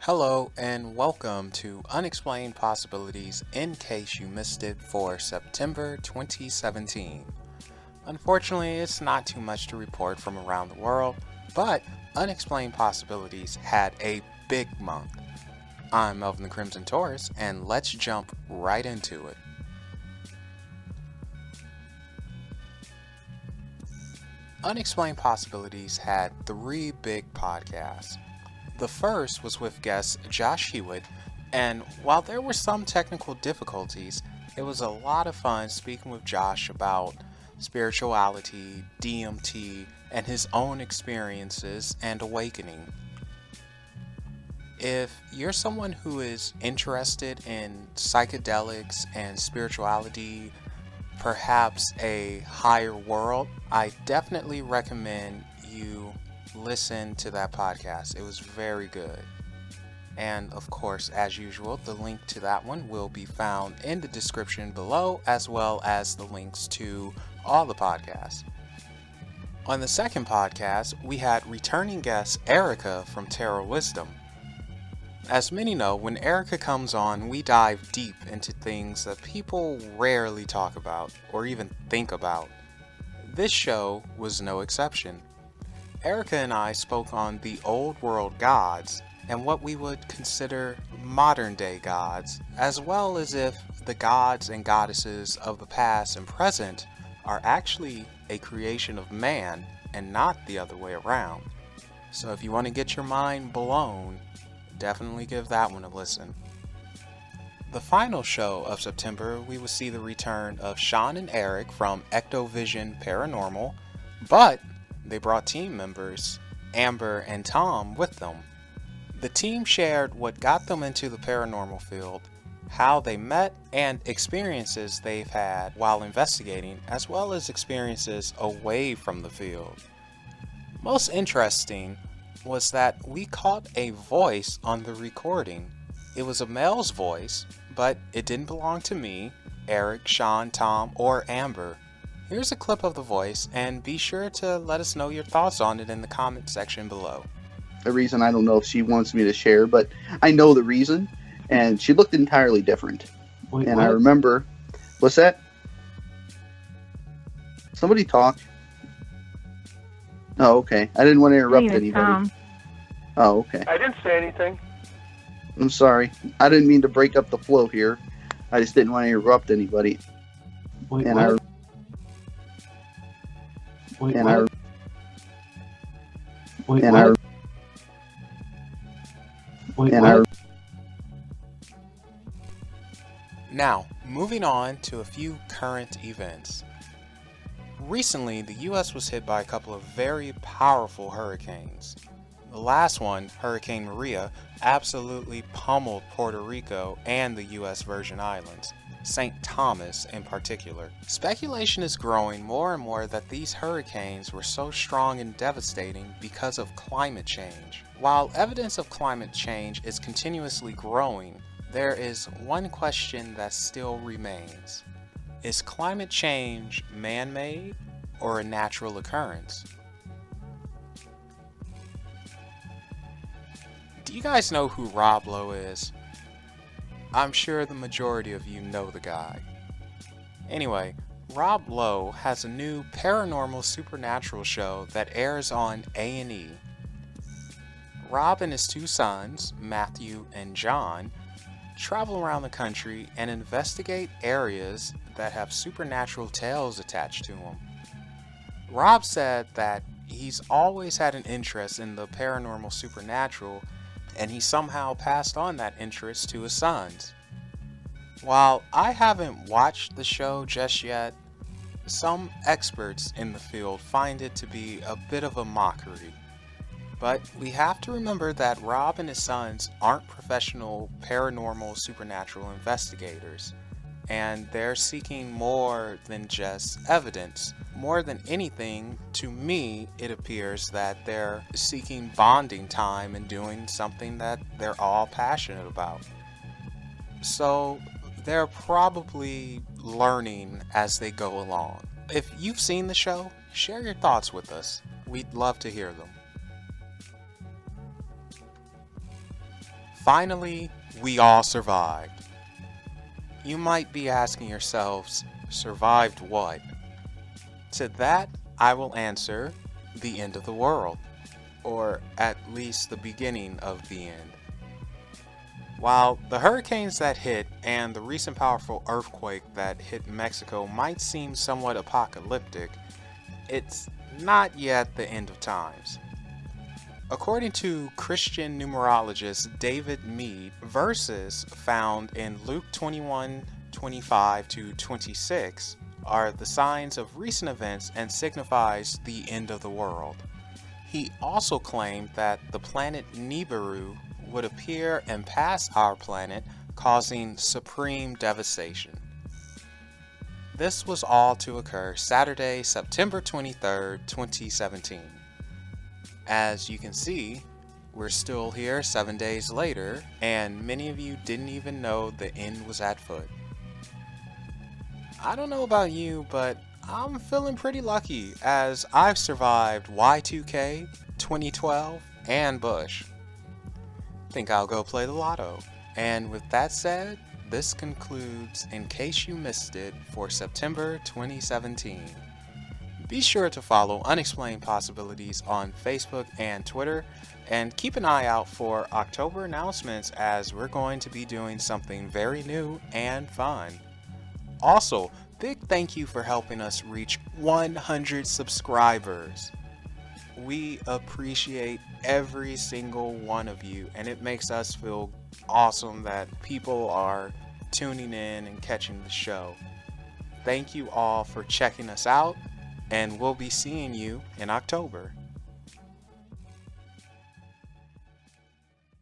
Hello and welcome to Unexplained Possibilities in case you missed it for September 2017. Unfortunately, it's not too much to report from around the world, but Unexplained Possibilities had a big month. I'm Melvin the Crimson Taurus, and let's jump right into it. Unexplained Possibilities had 3 big podcasts. The first was with guest Josh Hewitt, and while there were some technical difficulties, it was a lot of fun speaking with Josh about spirituality, DMT, and his own experiences and awakening. If you're someone who is interested in psychedelics and spirituality, perhaps a higher world, I definitely recommend you listen to that podcast. It was very good. And of course, as usual, the link to that one will be found in the description below, as well as the links to all the podcasts. On the second podcast, we had returning guest Erica from Tarot Wisdom. As many know, when Erica comes on, we dive deep into things that people rarely talk about or even think about. This show was no exception. Erica and I spoke on the old world gods and what we would consider modern day gods, as well as if the gods and goddesses of the past and present are actually a creation of man and not the other way around. So if you want to get your mind blown, definitely give that one a listen. The final show of September, we will see the return of Sean and Eric from Ectovision Paranormal, but they brought team members, Amber and Tom, with them. The team shared what got them into the paranormal field, how they met, and experiences they've had while investigating, as well as experiences away from the field. Most interesting was that we caught a voice on the recording. It was a male's voice, but it didn't belong to me, Eric, Sean, Tom, or Amber. Here's a clip of the voice, and be sure to let us know your thoughts on it in the comment section below. The reason, I don't know if she wants me to share, but I know the reason, and she looked entirely different. Wait, and what? I remember, what's that? Somebody talk. Oh, okay. I didn't want to interrupt anybody. Tom. Oh, okay. I didn't say anything. I'm sorry. I didn't mean to break up the flow here. I just didn't want to interrupt anybody. Wait, And what? Wait, and what? Wait, and what? Wait, and what? Now, moving on to a few current events. Recently, the US was hit by a couple of very powerful hurricanes. The last one, Hurricane Maria, absolutely pummeled Puerto Rico and the US Virgin Islands, St. Thomas in particular. Speculation is growing more and more that these hurricanes were so strong and devastating because of climate change. While evidence of climate change is continuously growing, there is one question that still remains. Is climate change man-made or a natural occurrence? Do you guys know who Rob Lowe is? I'm sure the majority of you know the guy. Anyway, Rob Lowe has a new paranormal supernatural show that airs on A&E. Rob and his 2 sons, Matthew and John, travel around the country and investigate areas that have supernatural tales attached to them. Rob said that he's always had an interest in the paranormal supernatural, and he somehow passed on that interest to his sons. While I haven't watched the show just yet, some experts in the field find it to be a bit of a mockery. But we have to remember that Rob and his sons aren't professional paranormal supernatural investigators, and they're seeking more than just evidence. More than anything, to me, it appears that they're seeking bonding time and doing something that they're all passionate about. So they're probably learning as they go along. If you've seen the show, share your thoughts with us. We'd love to hear them. Finally, we all survived. You might be asking yourselves, survived what? To that, I will answer, the end of the world, or at least the beginning of the end. While the hurricanes that hit and the recent powerful earthquake that hit Mexico might seem somewhat apocalyptic, it's not yet the end of times. According to Christian numerologist David Mead, verses found in Luke 21:25 to 26 are the signs of recent events and signifies the end of the world. He also claimed that the planet Nibiru would appear and pass our planet, causing supreme devastation. This was all to occur Saturday, September 23rd, 2017. As you can see, we're still here 7 days later, and many of you didn't even know the end was at foot. I don't know about you, but I'm feeling pretty lucky as I've survived Y2K, 2012, and Bush. Think I'll go play the lotto. And with that said, this concludes In Case You Missed It for September 2017. Be sure to follow Unexplained Possibilities on Facebook and Twitter, and keep an eye out for October announcements as we're going to be doing something very new and fun. Also, big thank you for helping us reach 100 subscribers. We appreciate every single one of you, and it makes us feel awesome that people are tuning in and catching the show. Thank you all for checking us out, and we'll be seeing you in October.